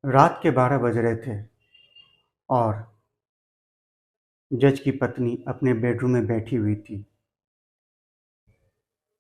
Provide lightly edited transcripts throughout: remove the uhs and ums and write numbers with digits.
रात के 12 बज रहे थे और जज की पत्नी अपने बेडरूम में बैठी हुई थी।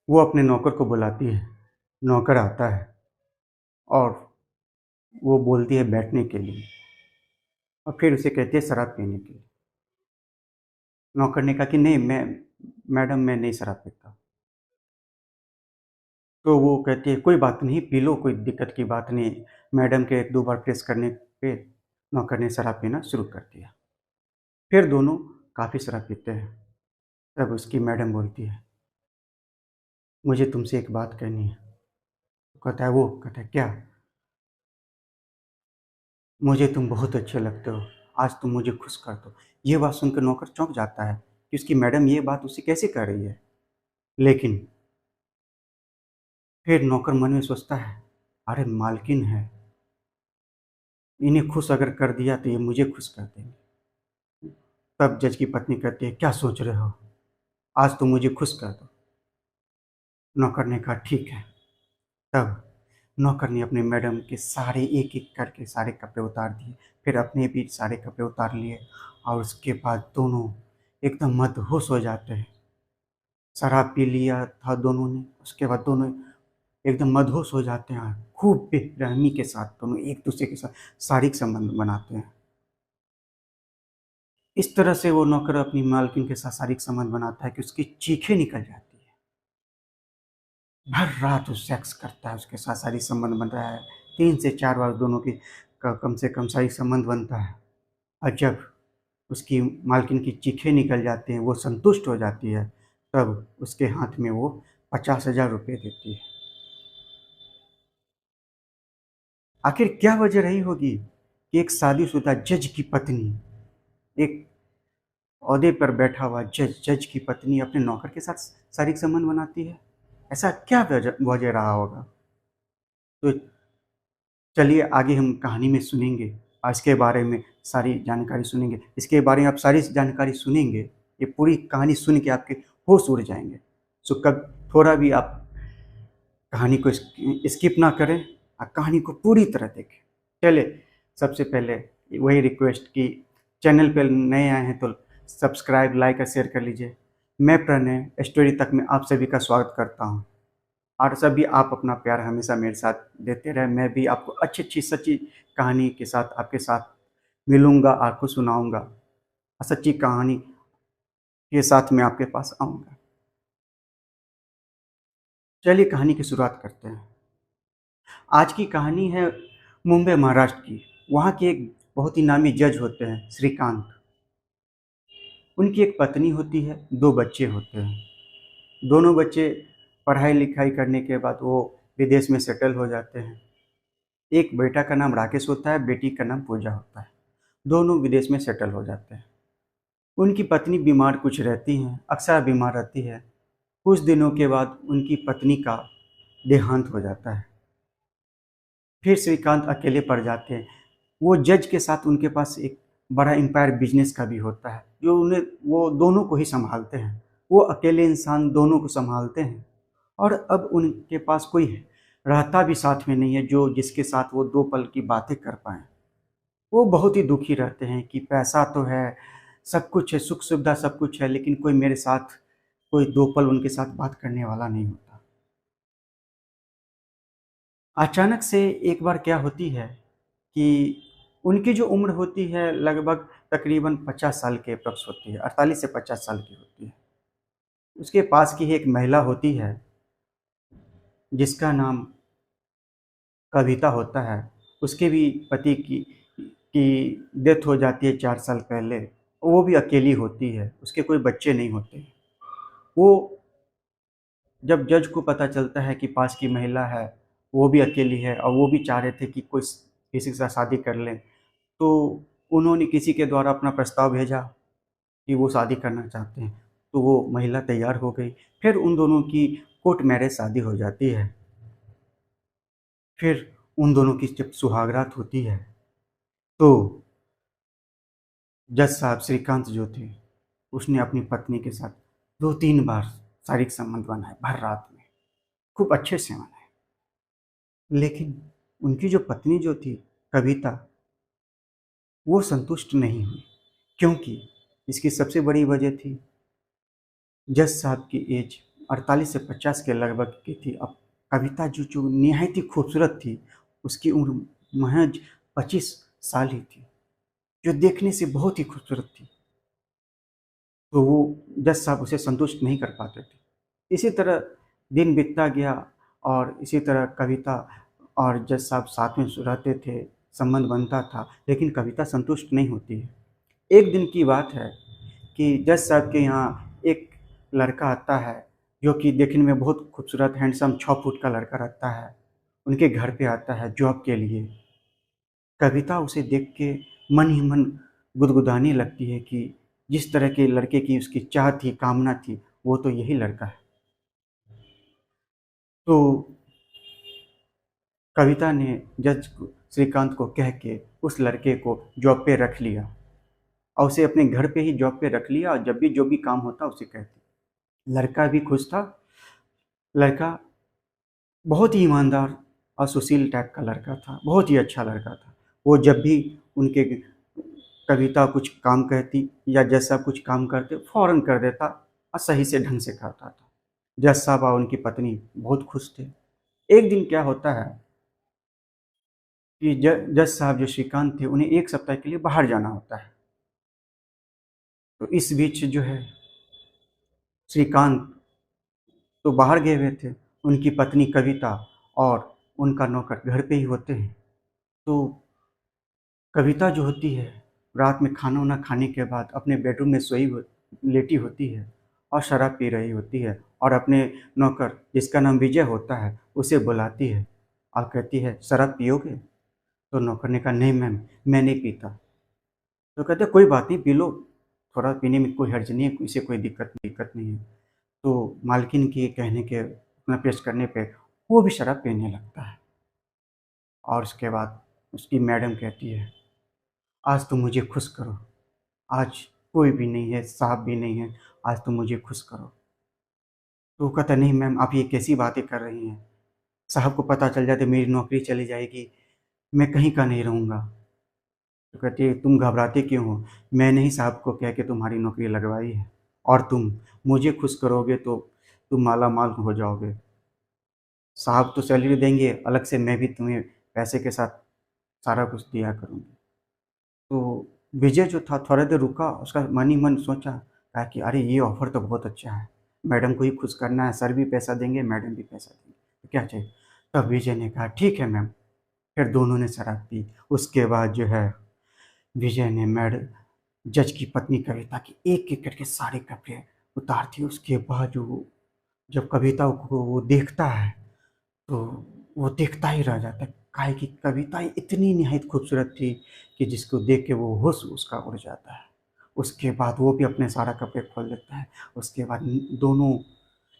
वो अपने नौकर को बुलाती है। नौकर आता है और वो बोलती है बैठने के लिए और फिर उसे कहती है शराब पीने के लिए। नौकर ने कहा कि नहीं, मैडम मैं नहीं शराब पीता। तो वो कहती है कोई बात नहीं, पी लो, कोई दिक्कत की बात नहीं। मैडम के 1-2 बार प्रेस करने पे नौकर ने शराब पीना शुरू कर दिया। फिर दोनों काफ़ी शराब पीते हैं। तब उसकी मैडम बोलती है, मुझे तुमसे एक बात कहनी है। कहता है क्या? मुझे तुम बहुत अच्छे लगते हो, आज तुम मुझे खुश कर दो। ये बात सुनकर नौकर चौंक जाता है कि उसकी मैडम ये बात उसे कैसे कह रही है। लेकिन फिर नौकर मन में सोचता है, अरे मालकिन है, इन्हें खुश अगर कर दिया तो ये मुझे खुश कर देंगे। तब जज की पत्नी कहती है क्या सोच रहे हो, आज तुम मुझे खुश कर दो। नौकर ने कहा ठीक है। तब नौकर ने अपने मैडम के सारे एक एक करके सारे कपड़े उतार दिए, फिर अपने भी सारे कपड़े उतार लिए और उसके बाद दोनों एकदम मदहोश हो जाते हैं। शराब पी लिया था दोनों ने, उसके बाद दोनों एकदम मदहोश हो जाते हैं। खूब बेरहमी के साथ दोनों एक दूसरे के साथ शारीरिक संबंध बनाते हैं। इस तरह से वो नौकर अपनी मालकिन के साथ शारीरिक संबंध बनाता है कि उसकी चीखें निकल जाती है। भर रात वो सेक्स करता है, उसके साथ शारीरिक संबंध बन रहा है। 3 से 4 बार दोनों की कम से कम शारीरिक संबंध बनता है। और जब उसकी मालकिन की चीखें निकल जाती हैं, वो संतुष्ट हो जाती है, तब उसके हाथ में वो 50,000 रुपये देती है। आखिर क्या वजह रही होगी कि एक शादीशुदा जज की पत्नी, एक ओहदे पर बैठा हुआ जज की पत्नी अपने नौकर के साथ शारीरिक संबंध बनाती है? ऐसा क्या वजह वजह रहा होगा? तो चलिए आगे हम कहानी में सुनेंगे और इसके बारे में सारी जानकारी सुनेंगे। इसके बारे में आप सारी जानकारी सुनेंगे, ये पूरी कहानी सुन के आपके होश उड़ जाएंगे। सो कब थोड़ा भी आप कहानी को स्किप ना करें और कहानी को पूरी तरह देखें। चलिए सबसे पहले वही रिक्वेस्ट कि चैनल पर नए आए हैं तो सब्सक्राइब, लाइक और शेयर कर लीजिए। मैं प्रणय स्टोरी तक में आप सभी का स्वागत करता हूँ और सभी आप अपना प्यार हमेशा मेरे साथ देते रहे। मैं भी आपको अच्छी अच्छी सच्ची कहानी के साथ आपके साथ मिलूँगा, आपको सुनाऊँगा और सच्ची कहानी के साथ मैं आपके पास आऊँगा। चलिए कहानी की शुरुआत करते हैं। आज की कहानी है मुंबई महाराष्ट्र की। वहाँ के एक बहुत ही नामी जज होते हैं श्रीकांत। उनकी एक पत्नी होती है, 2 बच्चे होते हैं। दोनों बच्चे पढ़ाई लिखाई करने के बाद वो विदेश में सेटल हो जाते हैं। एक बेटा का नाम राकेश होता है, बेटी का नाम पूजा होता है। दोनों विदेश में सेटल हो जाते हैं। उनकी पत्नी बीमार कुछ रहती हैं, अक्सर बीमार रहती है। कुछ दिनों के बाद उनकी पत्नी का देहांत हो जाता है। फिर श्रीकांत अकेले पड़ जाते हैं। वो जज के साथ उनके पास एक बड़ा एम्पायर बिजनेस का भी होता है, जो उन्हें वो दोनों को ही संभालते हैं। वो अकेले इंसान दोनों को संभालते हैं और अब उनके पास कोई रहता भी साथ में नहीं है जो जिसके साथ वो 2 पल की बातें कर पाएँ। वो बहुत ही दुखी रहते हैं कि पैसा तो है, सब कुछ है, सुख सुविधा सब कुछ है, लेकिन कोई मेरे साथ कोई 2 पल उनके साथ बात करने वाला नहीं होता। अचानक से एक बार क्या होती है कि उनकी जो उम्र होती है लगभग तकरीबन 50 साल के अप्रॉक्स होती है, 48 से 50 साल की होती है। उसके पास की ही एक महिला होती है जिसका नाम कविता होता है। उसके भी पति की डेथ हो जाती है 4 साल पहले। वो भी अकेली होती है, उसके कोई बच्चे नहीं होते। वो जब जज को पता चलता है कि पास की महिला है, वो भी अकेली है और वो भी चाह रहे थे कि कोई किसी के साथ शादी कर लें, तो उन्होंने किसी के द्वारा अपना प्रस्ताव भेजा कि वो शादी करना चाहते हैं। तो वो महिला तैयार हो गई। फिर उन दोनों की कोर्ट मैरिज शादी हो जाती है। फिर उन दोनों की जब सुहागरात होती है तो जज साहब श्रीकांत जो थे, उसने अपनी पत्नी के साथ 2-3 बार शारीरिक संबंध बनाए भर रात में, खूब अच्छे से बनाए। लेकिन उनकी जो पत्नी जो थी, कविता वो संतुष्ट नहीं हुई, क्योंकि इसकी सबसे बड़ी वजह थी जज साहब की एज 48 से 50 के लगभग की थी। अब कविता जो जो निहायत ही खूबसूरत थी, उसकी उम्र महज 25 साल ही थी, जो देखने से बहुत ही खूबसूरत थी। तो वो जज साहब उसे संतुष्ट नहीं कर पाते थे। इसी तरह दिन बीतता गया और इसी तरह कविता और जज साहब साथ में रहते थे, संबंध बनता था, लेकिन कविता संतुष्ट नहीं होती है। एक दिन की बात है कि जज साहब के यहाँ एक लड़का आता है, जो कि देखने में बहुत खूबसूरत हैंडसम 6 फुट का लड़का रहता है। उनके घर पे आता है जॉब के लिए। कविता उसे देख के मन ही मन गुदगुदाने लगती है कि जिस तरह के लड़के की उसकी चाह थी, कामना थी, वो तो यही लड़का है। तो कविता ने श्रीकांत को कह के उस लड़के को जॉब पे रख लिया और उसे अपने घर पे ही जॉब पे रख लिया, और जब भी जो भी काम होता उसे कहती। लड़का भी खुश था। लड़का बहुत ही ईमानदार और सुशील टाइप का लड़का था, बहुत ही अच्छा लड़का था। वो जब भी उनके कविता कुछ काम कहती या जैसा कुछ काम करते फौरन कर देता और सही से ढंग से करता था। जज साहब और उनकी पत्नी बहुत खुश थे। एक दिन क्या होता है कि जज साहब जो श्रीकांत थे, उन्हें एक सप्ताह के लिए बाहर जाना होता है। तो इस बीच जो है श्रीकांत तो बाहर गए हुए थे, उनकी पत्नी कविता और उनका नौकर घर पे ही होते हैं। तो कविता जो होती है, रात में खाना वाना खाने के बाद अपने बेडरूम में लेटी होती है और शराब पी रही होती है, और अपने नौकर जिसका नाम विजय होता है उसे बुलाती है और कहती है शराब पियोगे? तो नौकर ने कहा नहीं मैम, मैं नहीं पीता। तो कहते कोई बात नहीं, पी लो, थोड़ा पीने में कोई हर्ज नहीं है, इसे कोई दिक्कत नहीं है। तो मालकिन के कहने के अपना पेश करने पे वो भी शराब पीने लगता है। और उसके बाद उसकी मैडम कहती है आज तुम मुझे खुश करो, आज कोई भी नहीं है, साहब भी नहीं है, आज तुम मुझे खुश करो। तो वो कहता नहीं मैम, आप ये कैसी बातें कर रही हैं, साहब को पता चल जाए तो मेरी नौकरी चली जाएगी, मैं कहीं का नहीं रहूँगा। तो कहती है तुम घबराते क्यों हो, मैंने ही साहब को कह के तुम्हारी नौकरी लगवाई है, और तुम मुझे खुश करोगे तो तुम माला माल हो जाओगे। साहब तो सैलरी देंगे, अलग से मैं भी तुम्हें पैसे के साथ सारा कुछ दिया करूँगी। तो विजय जो था थोड़ा देर रुका, उसका मन ही मन सोचा, कहा कि अरे ये ऑफ़र तो बहुत अच्छा है, मैडम को ही खुश करना है, सर भी पैसा देंगे, मैडम भी पैसा देंगे, तो क्या चाहिए। तब विजय ने कहा ठीक है मैम। फिर दोनों ने शराब पी। उसके बाद जो है विजय ने जज की पत्नी कविता की एक एक करके सारे कपड़े उतार दिए। उसके बाद जो जब कविता को वो देखता है तो वो देखता ही रह जाता है, काहे कि कविता इतनी निहायत खूबसूरत थी कि जिसको देख के वो होश उसका उड़ जाता है। उसके बाद वो भी अपने सारा कपड़े खोल देता है। उसके बाद दोनों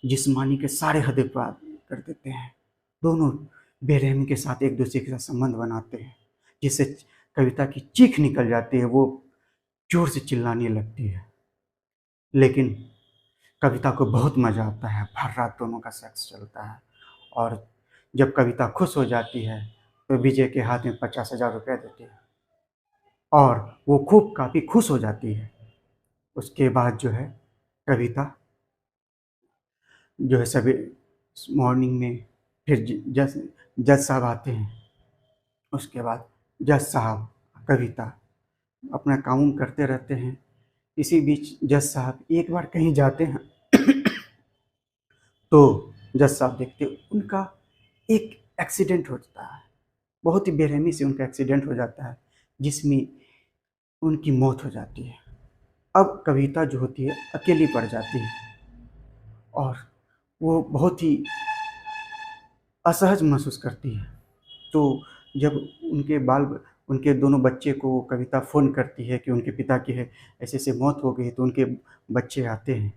जिस्मानी के सारे हद पार कर देते हैं। दोनों बेरहमी के साथ एक दूसरे के साथ संबंध बनाते हैं, जिससे कविता की चीख निकल जाती है, वो जोर से चिल्लाने लगती है। लेकिन कविता को बहुत मज़ा आता है, भर रात दोनों का सेक्स चलता है। और जब कविता खुश हो जाती है तो विजय के हाथ में 50,000 रुपये देती है और वो खूब काफ़ी खुश हो जाती है। उसके बाद जो है कविता जो है सभी मॉर्निंग में फिर जज जज साहब आते हैं। उसके बाद जज साहब कविता अपना काम करते रहते हैं। इसी बीच जज साहब एक बार कहीं जाते हैं तो जज साहब देखते उनका एक एक्सीडेंट होता है, बहुत ही बेरहमी से उनका एक्सीडेंट हो जाता है, जिसमें उनकी मौत हो जाती है। अब कविता जो होती है अकेली पड़ जाती है और वो बहुत ही असहज महसूस करती है। तो जब उनके दोनों बच्चे को कविता फ़ोन करती है कि उनके पिता की है ऐसे-ऐसे मौत हो गई, तो उनके बच्चे आते हैं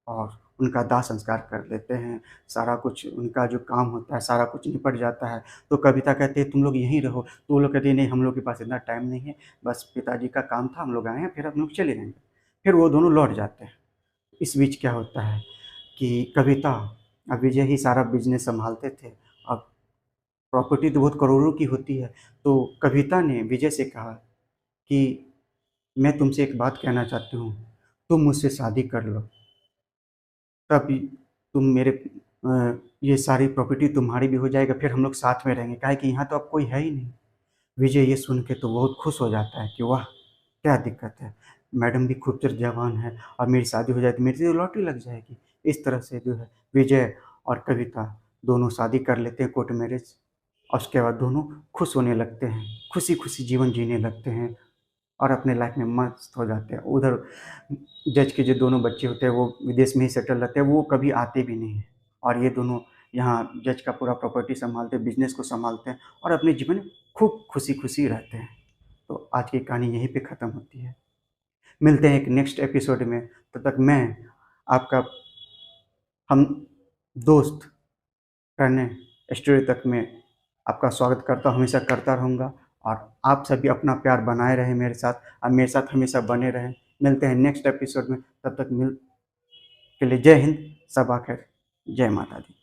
और उनका दाह संस्कार कर लेते हैं। सारा कुछ उनका जो काम होता है, सारा कुछ निपट जाता है। तो कविता कहते हैं तुम लोग यहीं रहो, तो वो लोग कहते हैं नहीं, हम लोग के पास इतना टाइम नहीं है, बस पिताजी का काम था, हम लोग आए हैं, फिर हम लोग चले जाएँगे। फिर वो दोनों लौट जाते हैं। इस बीच क्या होता है कि कविता और विजय ही सारा बिज़नेस सँभालते थे। अब प्रॉपर्टी तो बहुत करोड़ों की होती है। तो कविता ने विजय से कहा कि मैं तुमसे एक बात कहना चाहती हूँ, तुम मुझसे शादी कर लो, तब तुम मेरे ये सारी प्रॉपर्टी तुम्हारी भी हो जाएगा, फिर हम लोग साथ में रहेंगे, काहे कि यहाँ तो अब कोई है ही नहीं। विजय ये सुन के तो बहुत खुश हो जाता है कि वाह, क्या दिक्कत है, मैडम भी खूबसूरत जवान है और मेरी शादी हो जाए तो मेरी तो लॉटरी लग जाएगी। इस तरह से जो है विजय और कविता दोनों शादी कर लेते हैं, कोर्ट मैरिज, और उसके बाद दोनों खुश होने लगते हैं, खुशी खुशी जीवन जीने लगते हैं और अपने लाइफ में मस्त हो जाते हैं। उधर जज के जो दोनों बच्चे होते हैं वो विदेश में ही सेटल रहते हैं, वो कभी आते भी नहीं हैं, और ये दोनों यहाँ जज का पूरा प्रॉपर्टी संभालते हैं, बिजनेस को संभालते हैं और अपने जीवन में खूब खुशी खुशी रहते हैं। तो आज की कहानी यहीं पे ख़त्म होती है। मिलते हैं एक नेक्स्ट एपिसोड में। तब तक मैं आपका हम दोस्त रहने स्टोरी तक में आपका स्वागत करता हूँ, हमेशा करता रहूँगा, और आप सभी अपना प्यार बनाए रहें मेरे साथ और मेरे साथ हमेशा बने रहें। मिलते हैं नेक्स्ट एपिसोड में, तब तक मिल के लिए जय हिंद, सबा खैर, जय माता दी।